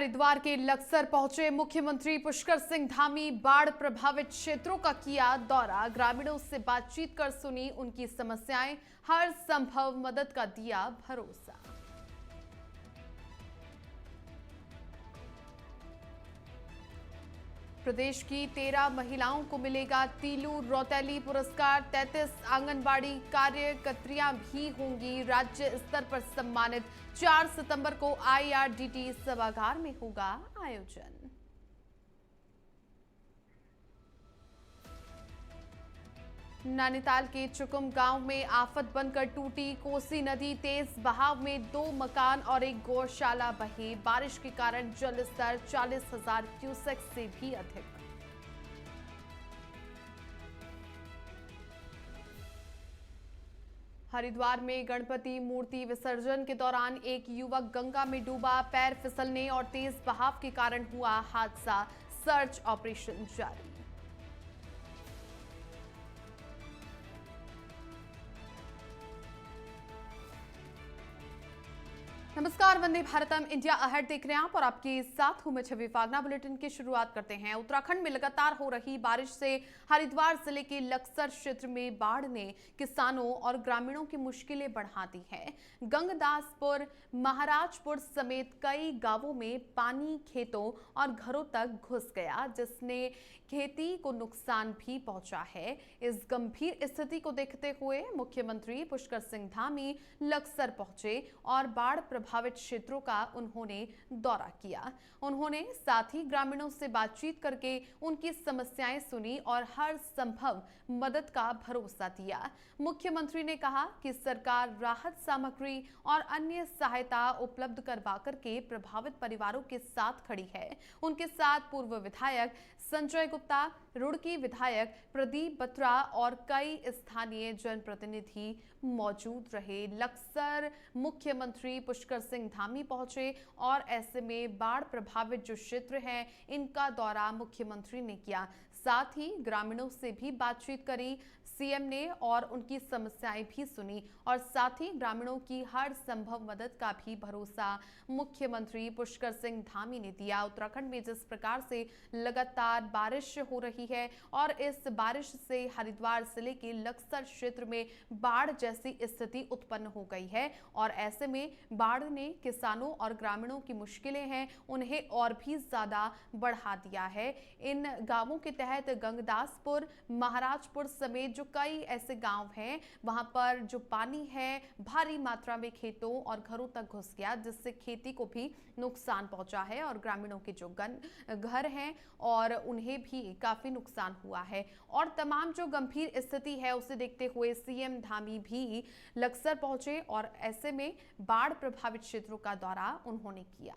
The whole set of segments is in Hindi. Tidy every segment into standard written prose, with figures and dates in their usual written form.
हरिद्वार के लक्सर पहुंचे मुख्यमंत्री पुष्कर सिंह धामी। बाढ़ प्रभावित क्षेत्रों का किया दौरा, ग्रामीणों से बातचीत कर सुनी उनकी समस्याएं, हर संभव मदद का दिया भरोसा। प्रदेश की 13 महिलाओं को मिलेगा तीलू रौतेली पुरस्कार। 33 आंगनबाड़ी कार्यकर्त्रियां भी होंगी राज्य स्तर पर सम्मानित। 4 सितंबर को IRDT सभागार में होगा आयोजन। नैनीताल के चुकुम गांव में आफत बनकर टूटी कोसी नदी। तेज बहाव में 2 मकान और एक गौशाला बहे। बारिश के कारण जल स्तर 40,000 क्यूसेक से भी अधिक। हरिद्वार में गणपति मूर्ति विसर्जन के दौरान एक युवक गंगा में डूबा। पैर फिसलने और तेज बहाव के कारण हुआ हादसा। सर्च ऑपरेशन जारी। नमस्कार, वंदे भारतम इंडिया अहेड देख रहे हैं आप और आपके साथ हूं मैं छवि फागना। बुलेटिन की शुरुआत करते हैं। उत्तराखंड में लगातार हो रही बारिश से हरिद्वार जिले के लक्सर क्षेत्र में बाढ़ ने किसानों और ग्रामीणों की मुश्किलें बढ़ा दी है। गंगदासपुर, महाराजपुर समेत कई गांवों में पानी खेतों और घरों तक घुस गया, जिसने खेती को नुकसान भी पहुंचा है। इस गंभीर स्थिति को देखते हुए मुख्यमंत्री पुष्कर सिंह धामी लक्सर पहुंचे और बाढ़ प्रभावित क्षेत्रों का उन्होंने दौरा किया। उन्होंने साथ ही ग्रामीणों से बातचीत करके उनकी समस्याएं सुनी और हर संभव मदद का भरोसा दिया। मुख्यमंत्री ने कहा कि सरकार राहत सामग्री और अन्य सहायता उपलब्ध करवा करके प्रभावित परिवारों के साथ खड़ी है। उनके साथ पूर्व विधायक संजय गुप्ता, रुड़की विधायक प्रदीप बत्रा और कई स्थानीय जनप्रतिनिधि मौजूद रहे। लक्सर मुख्यमंत्री पुष्कर सिंह धामी पहुंचे और ऐसे में बाढ़ प्रभावित जो क्षेत्र हैं इनका दौरा मुख्यमंत्री ने किया। साथ ही ग्रामीणों से भी बातचीत करी सीएम ने और उनकी समस्याएं भी सुनी और साथ ही ग्रामीणों की हर संभव मदद का भी भरोसा मुख्यमंत्री पुष्कर सिंह धामी ने दिया। उत्तराखंड में जिस प्रकार से लगातार बारिश हो रही है और इस बारिश से हरिद्वार जिले के लक्सर क्षेत्र में बाढ़ जैसी स्थिति उत्पन्न हो गई है और ऐसे में बाढ़ ने किसानों और ग्रामीणों की मुश्किलें हैं उन्हें और भी ज्यादा बढ़ा दिया है। इन गांवों के तहत गंगदासपुर, महाराजपुर समेत जो कई ऐसे गांव हैं वहां पर जो पानी है भारी मात्रा में खेतों और घरों तक घुस गया, जिससे खेती को भी नुकसान पहुंचा है और ग्रामीणों के जो घर हैं और उन्हें भी काफी नुकसान हुआ है। और तमाम जो गंभीर स्थिति है उसे देखते हुए सीएम धामी भी लक्सर पहुंचे और ऐसे में बाढ़ प्रभावित क्षेत्रों का दौरा उन्होंने किया।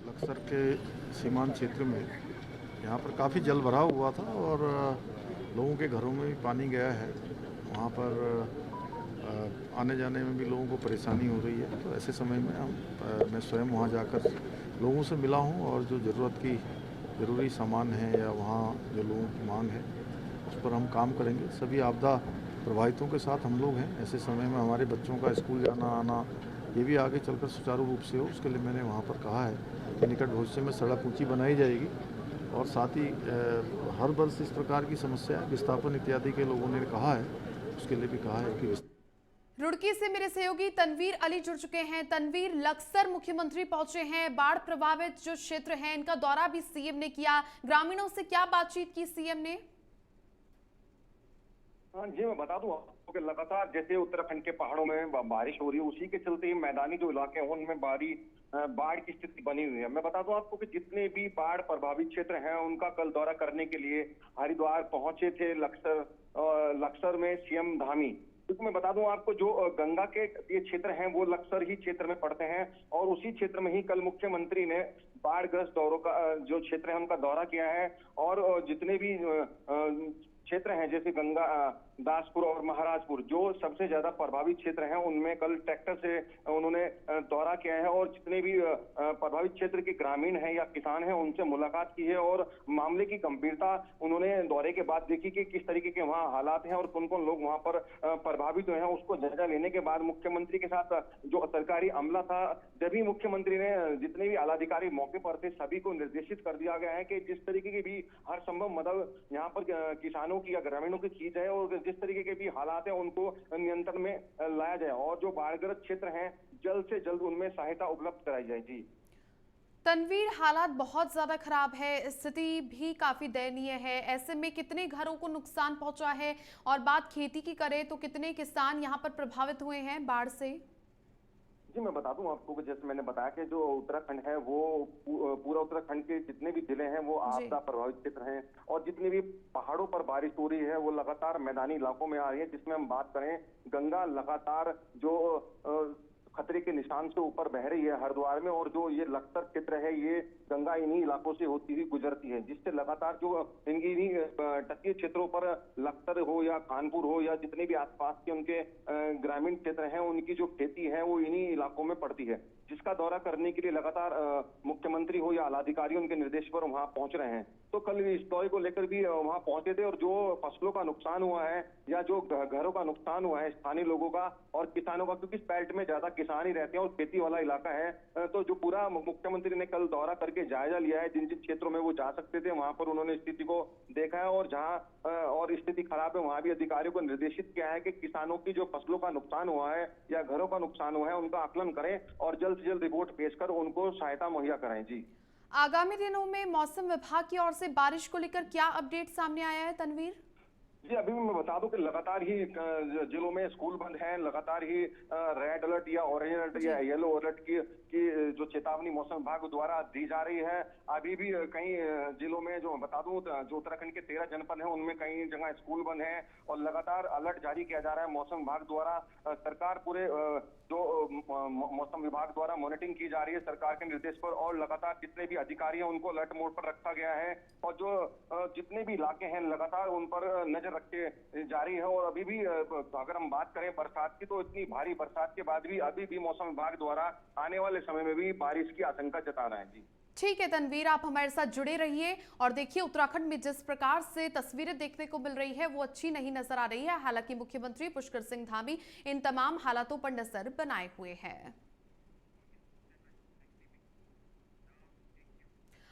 लक्सर के सीमांत क्षेत्र में यहाँ पर काफ़ी जल भराव हुआ था और लोगों के घरों में भी पानी गया है। वहाँ पर आने जाने में भी लोगों को परेशानी हो रही है। तो ऐसे समय में मैं स्वयं वहाँ जाकर लोगों से मिला हूँ और जो ज़रूरी सामान है या वहाँ जो लोगों की मांग है उस पर हम काम करेंगे। सभी आपदा प्रभावितों के साथ हम लोग हैं। ऐसे समय में हमारे बच्चों का स्कूल जाना आना ये भी आगे चलकर सुचारू रूप से हो, उसके लिए मैंने वहाँ पर कहा है कि निकट भविष्य में सड़क ऊंची बनाई जाएगी और साथ ही हर वर्ष इस प्रकार की समस्या विस्थापन इत्यादि के लोगों ने कहा है, उसके लिए भी कहा है कि रुड़की से मेरे सहयोगी तनवीर अली जुड़ चुके हैं। तनवीर, लक्सर मुख्यमंत्री पहुंचे हैं, बाढ़ प्रभावित जो क्षेत्र हैं इनका दौरा भी सीएम ने किया, ग्रामीणों से क्या बातचीत की सीएम ने? जी मैं बता दूं आपको कि लगातार जैसे उत्तराखंड के पहाड़ों में बारिश हो रही है, उसी के चलते मैदानी जो इलाके हैं उनमें बाढ़ की स्थिति बनी हुई है। मैं बता दूं आपको कि जितने भी बाढ़ प्रभावित क्षेत्र हैं उनका कल दौरा करने के लिए हरिद्वार पहुंचे थे लक्सर में सीएम धामी। क्योंकि मैं बता दूं आपको जो गंगा के ये क्षेत्र हैं वो लक्सर ही क्षेत्र में पड़ते हैं और उसी क्षेत्र में ही कल मुख्यमंत्री ने बाढ़ग्रस्त दौरों का जो क्षेत्र है उनका दौरा किया है और जितने भी क्षेत्र हैं जैसे गंगा दासपुर और महाराजपुर, जो सबसे ज्यादा प्रभावित क्षेत्र हैं, उनमें कल ट्रैक्टर से उन्होंने दौरा किया है और जितने भी प्रभावित क्षेत्र के ग्रामीण हैं या किसान हैं उनसे मुलाकात की है और मामले की गंभीरता उन्होंने दौरे के बाद देखी कि किस तरीके के वहाँ हालात हैं और कौन कौन लोग वहाँ पर प्रभावित हुए हैं। उसको जायजा लेने के बाद मुख्यमंत्री के साथ जो सरकारी अमला था, जब ही मुख्यमंत्री ने जितने भी आलाधिकारी मौके पर थे सभी को निर्देशित कर दिया गया है कि जिस तरीके की भी हर संभव मदद यहाँ पर किसानों की या ग्रामीणों की की जाए और जिस तरीके के भी हालात है उनको नियंत्रण में लाया जाए और जो बाढ़ग्रस्त क्षेत्र हैं जल्द से जल्द उनमें सहायता उपलब्ध कराई जाए। जी तनवीर, हालात बहुत ज्यादा खराब है, स्थिति भी काफी दयनीय है। ऐसे में कितने घरों को नुकसान पहुंचा है और बात खेती की करें तो कितने किसान यहां पर प्रभावित हुए हैं बाढ़ से? जी मैं बता दूं आपको कि जैसे मैंने बताया कि जो उत्तराखंड है वो पूरा उत्तराखंड के जितने भी जिले हैं वो आपदा प्रभावित क्षेत्र हैं और जितने भी पहाड़ों पर बारिश हो रही है वो लगातार मैदानी इलाकों में आ रही है। जिसमें हम बात करें, गंगा लगातार जो खतरे के निशान से ऊपर बह रही है हरिद्वार में और जो ये लखतर क्षेत्र है ये गंगा इन्हीं इलाकों से होती हुई गुजरती है, जिससे लगातार जो इन्हीं तटीय क्षेत्रों पर लखतर हो या कानपुर हो या जितने भी आसपास के उनके ग्रामीण क्षेत्र हैं उनकी जो खेती है वो इन्हीं इलाकों में पड़ती है, जिसका दौरा करने के लिए लगातार मुख्यमंत्री हो या आलाधिकारी उनके निर्देश पर वहां पहुंच रहे हैं। तो कल इस दौरे को लेकर भी वहां पहुंचे थे और जो फसलों का नुकसान हुआ है या जो घरों का नुकसान हुआ है स्थानीय लोगों का और किसानों का, क्योंकि इस बेल्ट में ज्यादा किसान ही रहते हैं और खेती वाला इलाका है, तो जो पूरा मुख्यमंत्री ने कल दौरा करके जायजा लिया है। जिन जिन क्षेत्रों में वो जा सकते थे वहां पर उन्होंने स्थिति को देखा है और जहां और स्थिति खराब है वहां भी अधिकारियों को निर्देशित किया है कि किसानों की जो फसलों का नुकसान हुआ है या घरों का नुकसान हुआ है उनका आकलन करें और जल्द से जल्द रिपोर्ट पेश कर उनको सहायता मुहैया कराएं। जी आगामी दिनों में मौसम विभाग की ओर से बारिश को लेकर क्या अपडेट सामने आया है तनवीर? जी अभी मैं बता दूं कि लगातार ही जिलों में स्कूल बंद हैं, लगातार ही रेड अलर्ट या ऑरेंज अलर्ट या येलो अलर्ट की जो चेतावनी मौसम विभाग द्वारा दी जा रही है। अभी भी कई जिलों में जो बता दूं जो उत्तराखंड के 13 जनपद हैं उनमें कई जगह स्कूल बंद हैं और लगातार अलर्ट जारी किया जा रहा है मौसम विभाग द्वारा। सरकार पूरे जो मौसम विभाग द्वारा मॉनिटरिंग की जा रही है सरकार के निर्देश पर और लगातार जितने भी अधिकारी हैं उनको अलर्ट मोड पर रखा गया है और जो जितने भी इलाके हैं लगातार उन पर नजर रखे जारी है। और अभी भी अगर हम बात करें बरसात की तो इतनी भारी बरसात के बाद भी अभी भी मौसम विभाग द्वारा आने वाले समय में भी बारिश की आशंका जता रहे हैं। जी ठीक है तनवीर, आप हमारे साथ जुड़े रहिए और देखिए उत्तराखंड में जिस प्रकार से तस्वीरें देखने को मिल रही है वो अच्छी नहीं नजर आ रही है। हालांकि मुख्यमंत्री पुष्कर सिंह धामी इन तमाम हालातों पर नजर बनाए हुए हैं।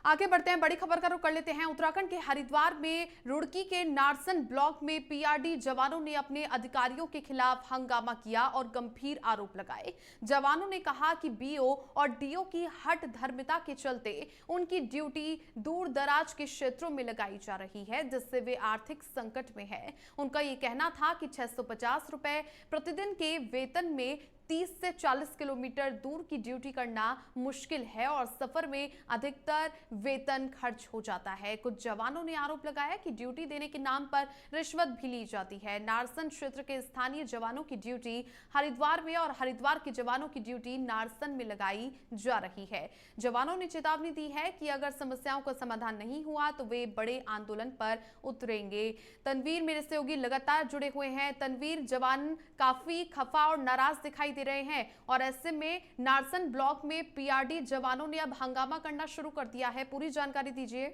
आगे बढ़ते हैं, बड़ी खबर का रुख कर लेते हैं। उत्तराखंड के हरिद्वार में रुड़की के नारसन ब्लॉक में पीआरडी जवानों ने अपने अधिकारियों के खिलाफ हंगामा किया और गंभीर आरोप लगाए। जवानों ने कहा कि बीओ और डीओ की हट धर्मिता के चलते उनकी ड्यूटी दूर दराज के क्षेत्रों में लगाई जा रही है, जिससे वे आर्थिक संकट में है। उनका ये कहना था कि 650 रुपए प्रतिदिन के वेतन में 30 से 40 किलोमीटर दूर की ड्यूटी करना मुश्किल है और सफर में अधिकतर वेतन खर्च हो जाता है। कुछ जवानों ने आरोप लगाया कि ड्यूटी देने के नाम पर रिश्वत भी ली जाती है। नारसन क्षेत्र के स्थानीय जवानों की ड्यूटी हरिद्वार में और हरिद्वार के जवानों की ड्यूटी नारसन में लगाई जा रही है। जवानों ने चेतावनी दी है कि अगर समस्याओं का समाधान नहीं हुआ तो वे बड़े आंदोलन पर उतरेंगे। तनवीर मेरे सहयोगी लगातार जुड़े हुए हैं। तनवीर, जवान काफी खफा और नाराज दिखाई दे रहे हैं और ऐसे में नारसन ब्लॉक में पीआरडी जवानों ने अब हंगामा करना शुरू कर दिया है। पूरी जानकारी दीजिए।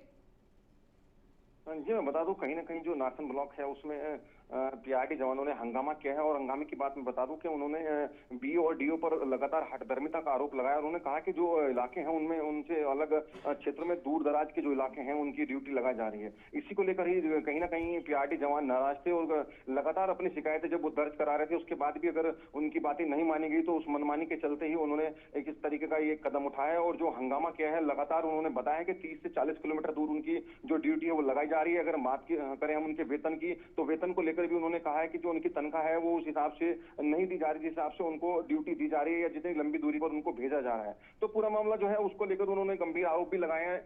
जी मैं बता दूं कहीं ना कहीं जो नारसन ब्लॉक है उसमें पीआरडी जवानों ने हंगामा किया है और हंगामे की बात मैं बता दूं कि उन्होंने बीओ और डीओ पर लगातार हठधर्मिता का आरोप लगाया। उन्होंने कहा कि जो इलाके हैं उनमें उनसे अलग क्षेत्रों में दूर दराज के जो इलाके हैं उनकी ड्यूटी लगाई जा रही है। इसी को लेकर ही कहीं ना कहीं पीआरडी जवान नाराज थे और लगातार अपनी शिकायतें जब वो दर्ज करा रहे थे उसके बाद भी अगर उनकी बातें नहीं मानी गई तो उस मनमानी के चलते ही उन्होंने एक इस तरीके का ये कदम उठाया और जो हंगामा किया है लगातार उन्होंने बताया कि 30 से 40 किलोमीटर दूर उनकी जो ड्यूटी है वो लगाई जा रही है। अगर बात करें हम उनके वेतन की तो वेतन को लेकर भी उन्होंने कहा है कि जो उनकी तनख्वाह है वो उस हिसाब से नहीं दी जा रही जिस हिसाब से उनको ड्यूटी दी जा रही है या जितनी लंबी दूरी पर उनको भेजा जा रहा है। तो पूरा मामला जो है उसको लेकर उन्होंने गंभीर आरोप भी लगाए हैं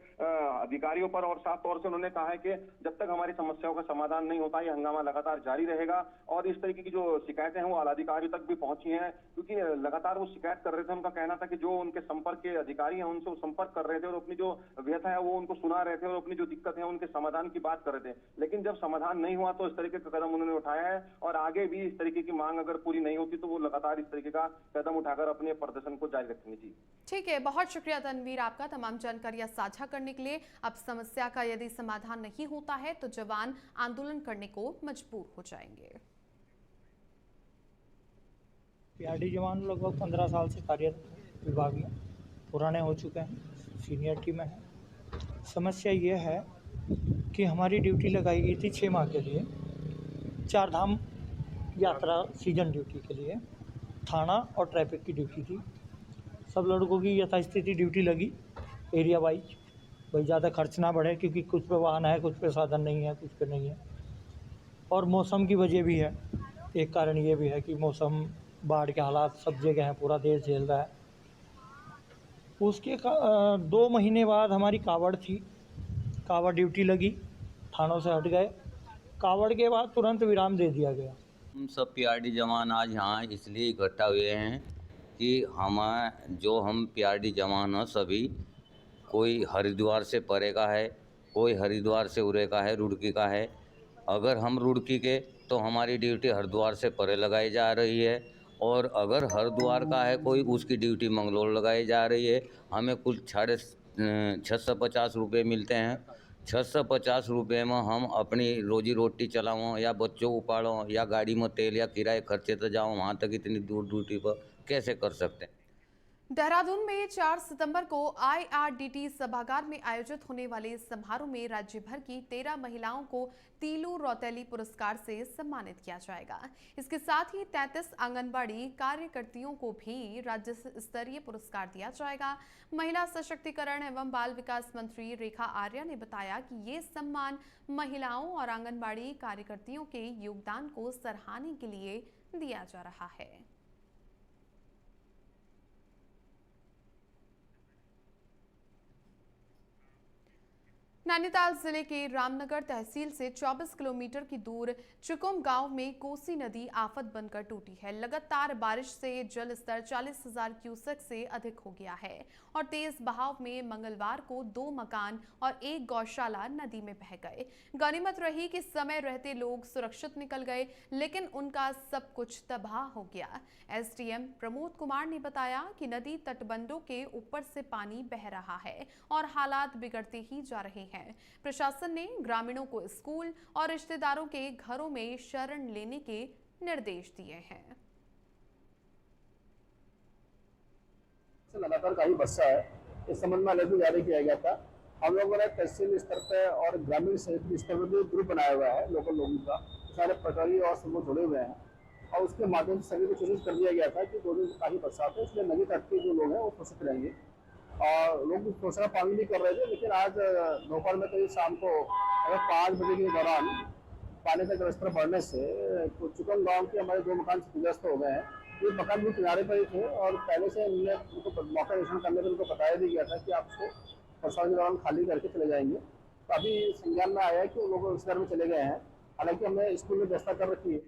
अधिकारियों पर और साफ तौर से उन्होंने कहा है कि जब तक हमारी समस्याओं का समाधान नहीं होता ये हंगामा लगातार जारी रहेगा। और इस तरीके की जो शिकायतें हैं वो आलाधिकारी तक भी पहुंची हैं क्योंकि लगातार वो शिकायत कर रहे थे। उनका कहना था कि जो उनके संपर्क के अधिकारी हैं उनसे वो संपर्क कर रहे थे और अपनी जो व्यथा है वो उनको सुना रहे थे और अपनी जो दिक्कत है उनके समाधान की बात कर रहे थे, लेकिन जब समाधान नहीं हुआ तो इस तरीके का कदम उन्होंने उठाया है और आगे भी इस तरीके की मांग अगर पूरी नहीं होती तो वो लगातार इस तरीके का कदम उठाकर अपने प्रदर्शन को जारी रखेंगे। जी ठीक है, बहुत शुक्रिया तनवीर आपका तमाम जानकारियां साझा करने के लिए। अब समस्या का यदि समाधान नहीं होता है तो जवान आंदोलन करने को मजबूर हो जाएंगे। पीआरडी जवान लगभग 15 साल से कार्यरत विभाग में, पुराने हो चुके हैं, सीनियरिटी में है। समस्या ये है कि हमारी ड्यूटी लगाई गई थी 6 माह के लिए, 4 धाम यात्रा सीजन ड्यूटी के लिए, थाना और ट्रैफिक की ड्यूटी थी। सब लड़कों की यथास्थिति ड्यूटी लगी एरिया वाइज, भाई ज़्यादा खर्च ना बढ़े, क्योंकि कुछ पे वाहन है, कुछ पे साधन नहीं है, कुछ पे नहीं है। और मौसम की वजह भी है, एक कारण ये भी है कि मौसम, बाढ़ के हालात सब जगह हैं, पूरा देश झेल रहा है। उसके 2 महीने बाद हमारी कावड़ थी, कावड़ ड्यूटी लगी, थानों से हट गए। कावड़ के बाद तुरंत विराम दे दिया गया। हम सब पीआरडी जवान आज यहाँ इसलिए इकट्ठा हुए हैं कि हम पीआरडी जवान हैं सभी, कोई हरिद्वार से परे का है, कोई हरिद्वार से उरे का है, रुड़की का है। अगर हम रुड़की के तो हमारी ड्यूटी हरिद्वार से परे लगाई जा रही है, और अगर हरिद्वार का है कोई, उसकी ड्यूटी मंगलोर लगाई जा रही है। हमें कुल 650 रुपये मिलते हैं। 650 रुपये में हम अपनी रोजी रोटी चलाऊँ या बच्चों को पालूँ या गाड़ी में तेल या किराए खर्चे तो जाऊँ, वहाँ तक इतनी दूर ड्यूटी पर कैसे कर सकते हैं। देहरादून में 4 सितंबर को IRDT सभागार में आयोजित होने वाले इस समारोह में राज्य भर की 13 महिलाओं को तीलू रौतेली पुरस्कार से सम्मानित किया जाएगा। इसके साथ ही 33 आंगनबाड़ी कार्यकर्तियों को भी राज्य स्तरीय पुरस्कार दिया जाएगा। महिला सशक्तिकरण एवं बाल विकास मंत्री रेखा आर्या ने बताया कि ये सम्मान महिलाओं और आंगनबाड़ी कार्यकर्तियों के योगदान को सराहने के लिए दिया जा रहा है। नैनीताल जिले के रामनगर तहसील से 24 किलोमीटर की दूर चुकुम गांव में कोसी नदी आफत बनकर टूटी है। लगातार बारिश से जल स्तर 40,000 क्यूसेक से अधिक हो गया है और तेज बहाव में मंगलवार को 2 मकान और 1 गौशाला नदी में बह गए। गनीमत रही कि समय रहते लोग सुरक्षित निकल गए, लेकिन उनका सब कुछ तबाह हो गया। एसडीएम प्रमोद कुमार ने बताया कि नदी तटबंधों के ऊपर से पानी बह रहा है और हालात बिगड़ते ही जा रहे हैं। प्रशासन ने ग्रामीणों को स्कूल और रिश्तेदारों के घरों में शरण लेने के निर्देश दिए हैं। लगातार काफी बरसा है, इस संबंध में अलर्ट जारी किया गया था। हम लोगों ने तहसील स्तर पे और ग्रामीण स्तर पर भी ग्रुप बनाया हुआ है लोकल लोगों का, सारे पटवारी और सब जुड़े हुए हैं और उसके माध्यम से सभी को सूचित कर दिया गया था कि 2 दिन काफी बरसात है, इसलिए नदी तट के जो लोग हैं वो सुरक्षित रहेंगे। और लोग थोड़ा पानी भी कर रहे थे, लेकिन आज दोपहर में करीब शाम को 5 बजे के दौरान पानी का जलस्तर बढ़ने से चुकम गांव के हमारे 2 मकान क्षतिग्रस्त हो गए हैं। ये मकान भी किनारे पर ही थे और पहले से उनको मौका निरीक्षण करने पर उनको बताया भी गया था कि आप उसको बरसात के दौरान खाली करके चले जाएंगे। तो अभी संज्ञान में आया है कि वो लोग इस घर में चले गए हैं। हालांकि हमने स्कूल में व्यवस्था कर रखी है।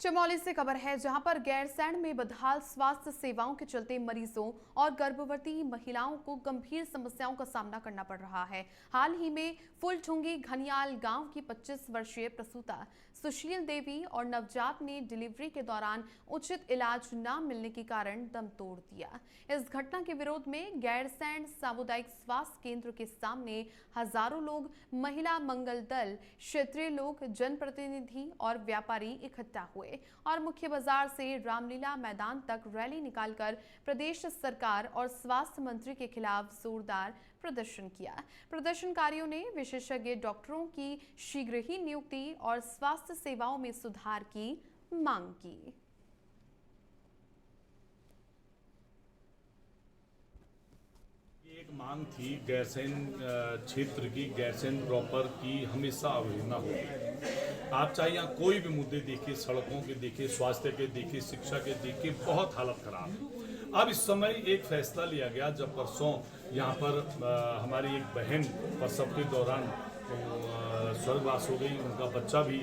चमोली से खबर है, जहां पर गैरसैंण में बदहाल स्वास्थ्य सेवाओं के चलते मरीजों और गर्भवती महिलाओं को गंभीर समस्याओं का सामना करना पड़ रहा है। हाल ही में फुलठुंगी घनियाल गांव की 25 वर्षीय प्रसूता सुशील देवी और नवजात ने डिलीवरी के दौरान उचित इलाज न मिलने के कारण दम तोड़ दिया। इस घटना के विरोध में गैरसैंण सामुदायिक स्वास्थ्य केंद्र के सामने हजारों लोग, महिला मंगल दल, क्षेत्रीय लोग, जनप्रतिनिधि और व्यापारी इकट्ठा हुए और मुख्य बाजार से रामलीला मैदान तक रैली निकालकर प्रदेश सरकार और स्वास्थ्य मंत्री के खिलाफ जोरदार प्रदर्शन किया। प्रदर्शनकारियों ने विशेषज्ञ डॉक्टरों की शीघ्र ही नियुक्ति और स्वास्थ्य सेवाओं में सुधार की मांग की। एक मांग थी गैरसैंण क्षेत्र की, गैरसैंण प्रॉपर की हमेशा अवहेलना होती। आप चाहे यहाँ कोई भी मुद्दे देखिए, सड़कों के देखिए, स्वास्थ्य के देखिए, शिक्षा के देखिए, बहुत हालत खराब है। अब इस समय एक फैसला लिया गया, जब परसों यहाँ पर हमारी एक बहन प्रसव के दौरान स्वर्गवास हो गई, उनका बच्चा भी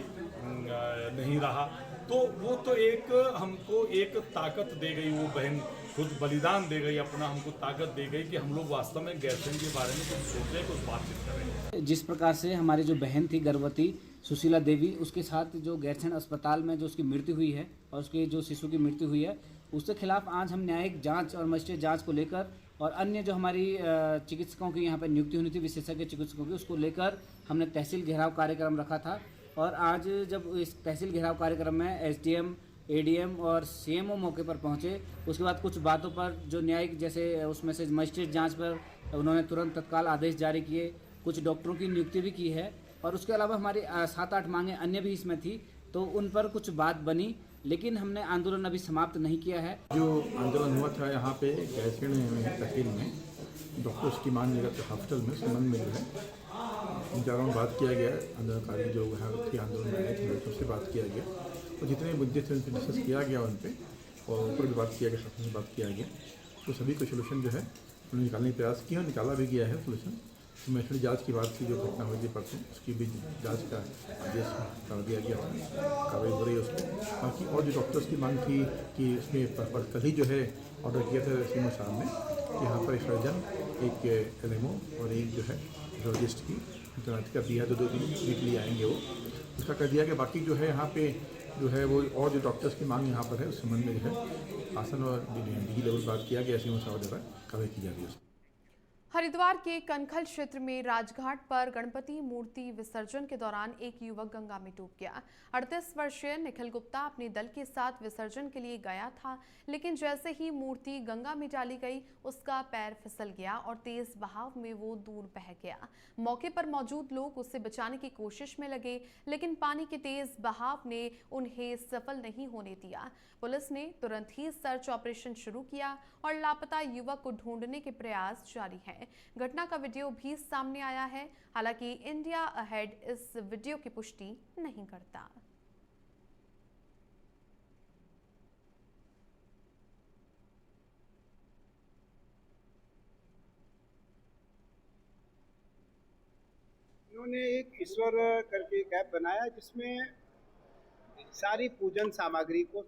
नहीं रहा, तो वो तो एक हमको एक ताकत दे गई, वो बहन खुद बलिदान दे गई, अपना हमको ताकत दे गई कि हम लोग वास्तव में गैरसैंण के बारे में कुछ सोचें, कुछ बातचीत करें। जिस प्रकार से हमारी जो बहन थी गर्भवती सुशीला देवी, उसके साथ जो गैरसैंण अस्पताल में जो उसकी मृत्यु हुई है और उसके जो शिशु की मृत्यु हुई है, उसके खिलाफ आज हम न्यायिक जांच और मजिस्ट्रेट जांच को लेकर और अन्य जो हमारी चिकित्सकों की यहाँ पर नियुक्ति होनी थी, विशेषज्ञ चिकित्सकों की, उसको लेकर हमने तहसील घेराव कार्यक्रम रखा था। और आज जब इस तहसील घेराव कार्यक्रम में एसडीएम, एडीएम और सीएमओ मौके पर पहुँचे, उसके बाद कुछ बातों पर जो न्यायिक जैसे उसमें से मजिस्ट्रेट जाँच पर उन्होंने तुरंत तत्काल आदेश जारी किए, कुछ डॉक्टरों की नियुक्ति भी की है और उसके अलावा हमारी 7-8 मांगें अन्य भी इसमें थी, तो उन पर कुछ बात बनी, लेकिन हमने आंदोलन अभी समाप्त नहीं किया है। जो आंदोलन हुआ था यहाँ पे गैरसैंण में तहसील में डॉक्टर्स की मांग निगत हॉस्पिटल में संबंध में जो है इन चारों बात किया गया। आंदोलनकारी जो यहाँ थे आंदोलन में आए थे सबसे बात किया गया और जितने मुद्दे थे उन पर डिस्कस किया गया उन पर और ऊपर भी बात किया गया, शासन से बात किया गया, तो सभी को सोल्यूशन जो है उन्होंने निकालने का प्रयास किया, निकाला भी गया है सोल्यूशन। मजिस्ट्रेट जांच की बात की जो घटना हुई थी परसों, उसकी भी जांच का आदेश कर दिया गया था, कार्रवाई हो रही है उसमें। बाकी और जो डॉक्टर्स की मांग थी कि उसमें कल ही जो है ऑर्डर किया था सीएमओ साहब ने कि यहाँ पर एक सर्जन, एक एलएमओ और एक जो है रेडियोलॉजिस्ट की तैनाती कर दिया है, 2 दिन वीकली आएंगे वो, उसका कर दिया गया। बाकी जो है यहाँ पे जो है वो और जो डॉक्टर्स की मांग यहाँ पर है उस संबंध में जो है शासन और डी लेवल बात किया गया, सीएमओ साहब द्वारा कार्रवाई की जा रही है। हरिद्वार के कनखल क्षेत्र में राजघाट पर गणपति मूर्ति विसर्जन के दौरान एक युवक गंगा में डूब गया। 38 वर्षीय निखिल गुप्ता अपने दल के साथ विसर्जन के लिए गया था, लेकिन जैसे ही मूर्ति गंगा में डाली गई, उसका पैर फिसल गया और तेज बहाव में वो दूर बह गया। मौके पर मौजूद लोग उसे बचाने की कोशिश में लगे, लेकिन पानी के तेज बहाव ने उन्हें सफल नहीं होने दिया। पुलिस ने तुरंत ही सर्च ऑपरेशन शुरू किया और लापता युवक को ढूंढने के प्रयास जारी हैं। घटना का वीडियो भी सामने आया है, हालांकि इंडिया अहेड इस वीडियो की पुष्टि नहीं करता। इन्होंने एक ईश्वर करके एक ऐप बनाया जिसमें सारी पूजन सामग्री को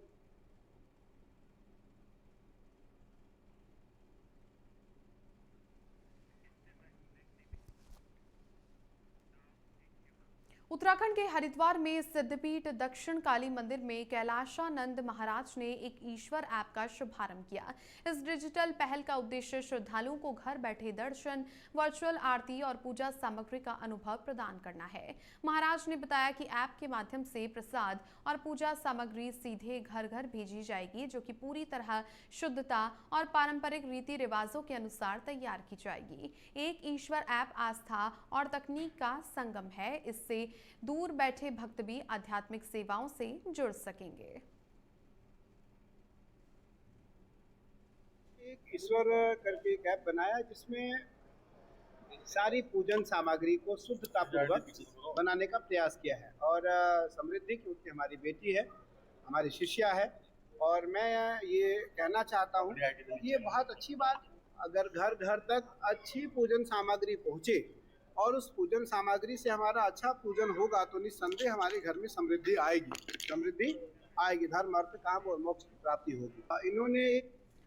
उत्तराखंड के हरिद्वार में सिद्धपीठ दक्षिण काली मंदिर में कैलाशानंद महाराज ने एक ईश्वर ऐप का शुभारंभ किया। इस डिजिटल पहल का उद्देश्य श्रद्धालुओं को घर बैठे दर्शन, वर्चुअल आरती और पूजा सामग्री का अनुभव प्रदान करना है। महाराज ने बताया कि ऐप के माध्यम से प्रसाद और पूजा सामग्री सीधे घर घर भेजी जाएगी, जो कि पूरी तरह शुद्धता और पारंपरिक रीति रिवाजों के अनुसार तैयार की जाएगी। एक ईश्वर ऐप आस्था और तकनीक का संगम है। इससे दूर बैठे भक्त भी आध्यात्मिक सेवाओं से जुड़ सकेंगे। एक ईश्वर करके एक ऐप बनाया जिसमें सारी पूजन सामग्री को शुद्धतापूर्वक बनाने का प्रयास किया है। और समृद्धि क्योंकि हमारी बेटी है, हमारी शिष्या है, और मैं ये कहना चाहता हूँ ये बहुत अच्छी बात, अगर घर घर तक अच्छी पूजन सामग्री पहुँचे और उस पूजन सामग्री से हमारा अच्छा पूजन होगा तो निस्संदेह हमारे घर में समृद्धि आएगी, धर्म अर्थ काम और मोक्ष की प्राप्ति होगी। इन्होंने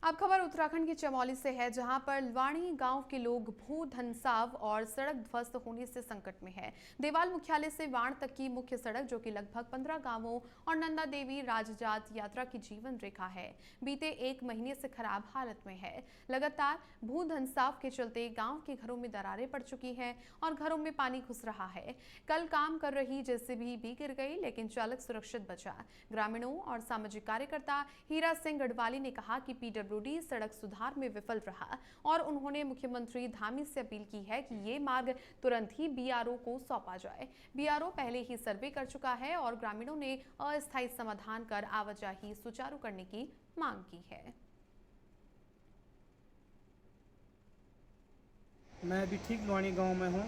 अब खबर उत्तराखंड के चमोली से है, जहां पर लवाणी गांव के लोग भू धनसाव और सड़क ध्वस्त होने से संकट में है। देवाल मुख्यालय से वाण तक की मुख्य सड़क, जो कि लगभग 15 गांवों और नंदा देवी राजजात यात्रा की जीवन रेखा है, बीते 1 महीने से खराब हालत में है। लगातार भू धनसाव के चलते गांव के घरों में दरारें पड़ चुकी हैं और घरों में पानी घुस रहा है। कल काम कर रही जेसीबी भी गिर गई, लेकिन चालक सुरक्षित बचा। ग्रामीणों और सामाजिक कार्यकर्ता हीरा सिंह गढ़वाली ने कहा कि पीडब्ल्यूडी सड़क सुधार में विफल रहा और उन्होंने मुख्यमंत्री धामी से अपील की है कि ये मार्ग तुरंत ही बीआरओ को सौंपा जाए। बीआरओ पहले ही सर्वे कर चुका है और ग्रामीणों ने अस्थायी समाधान कर आवाजाही सुचारू करने की मांग की है। मैं अभी ठीक लवाणी गांव में हूं।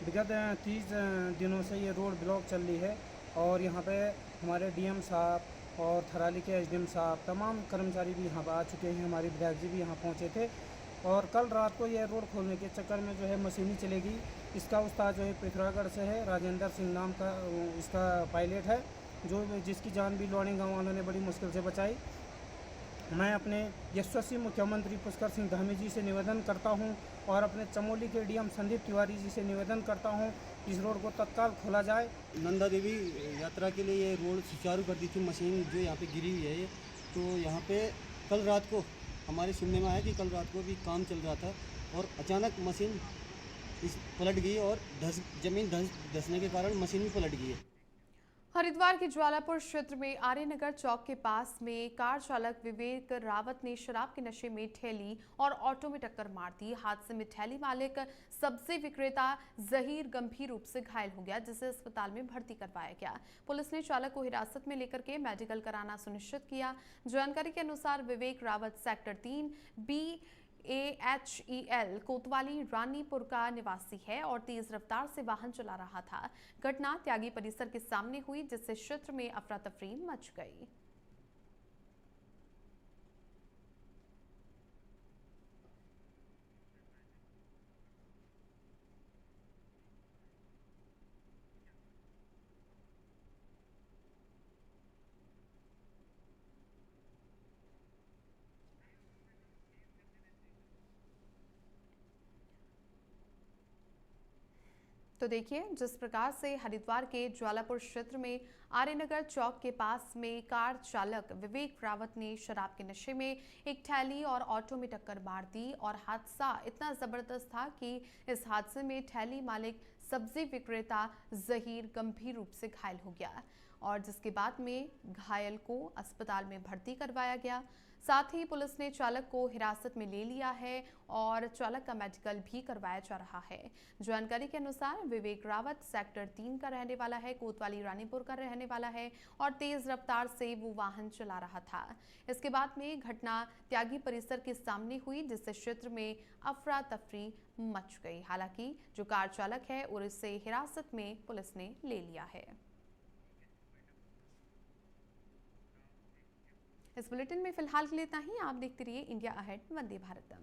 विगत 30 दिनों से ये रोड ब्लॉक चल रही है और यहाँ पे हमारे डीएम साहब और थराली के एसडीएम साहब, तमाम कर्मचारी भी यहाँ पर आ चुके हैं। हमारे विधायक जी भी यहाँ पहुँचे थे और कल रात को ये रोड खोलने के चक्कर में जो है मशीनी चलेगी। इसका उस्ताद जो है पिथौरागढ़ से है, राजेंद्र सिंह नाम का इसका पायलट है, जिसकी जान भी लवाणी गाँव वालों ने बड़ी मुश्किल से बचाई। मैं अपने यशस्वी मुख्यमंत्री पुष्कर सिंह धामी जी से निवेदन करता हूं और अपने चमोली के डीएम संदीप तिवारी जी से निवेदन करता हूं इस रोड को तत्काल खोला जाए। नंदा देवी यात्रा के लिए ये रोड सुचारू कर दी थी मशीन जो यहाँ पे गिरी हुई है ये, तो यहाँ पे कल रात को हमारे सुनने में आया कि कल रात को भी काम चल रहा था और अचानक मशीन पलट गई और जमीन धंसने के कारण मशीन भी पलट गई है। हरिद्वार के ज्वालापुर क्षेत्र में आर्यनगर चौक के पास में कार चालक विवेक रावत ने शराब के नशे में ठेली और ऑटो में टक्कर मार दी। हादसे में ठेली मालिक सब्जी विक्रेता जहीर गंभीर रूप से घायल हो गया, जिसे अस्पताल में भर्ती करवाया गया। पुलिस ने चालक को हिरासत में लेकर के मेडिकल कराना सुनिश्चित किया। जानकारी के अनुसार विवेक रावत सेक्टर 3 BAHEL कोतवाली रानीपुर का निवासी है और तेज रफ्तार से वाहन चला रहा था। घटना त्यागी परिसर के सामने हुई, जिससे क्षेत्र में अफरा तफरी मच गई। तो देखिए, जिस प्रकार से हरिद्वार के ज्वालापुर क्षेत्र में आर्यनगर चौक के पास में कार चालक विवेक रावत ने शराब के नशे में एक ठेली और ऑटो में टक्कर मार दी और हादसा इतना जबरदस्त था कि इस हादसे में ठेली मालिक सब्जी विक्रेता जहीर गंभीर रूप से घायल हो गया और जिसके बाद में घायल को अस्पताल में भर्ती करवाया गया। साथ ही पुलिस ने चालक को हिरासत में ले लिया है और चालक का मेडिकल भी करवाया जा रहा है। जानकारी के अनुसार विवेक रावत सेक्टर 3 का रहने वाला है, कोतवाली रानीपुर का रहने वाला है और तेज रफ्तार से वो वाहन चला रहा था। इसके बाद में घटना त्यागी परिसर के सामने हुई, जिससे क्षेत्र में अफरा तफरी मच गई। हालांकि जो कार चालक है उसे हिरासत में पुलिस ने ले लिया है। इस बुलेटिन में फिलहाल के लिए इतना ही। आप देखते रहिए इंडिया अहेड, वंदे भारतम।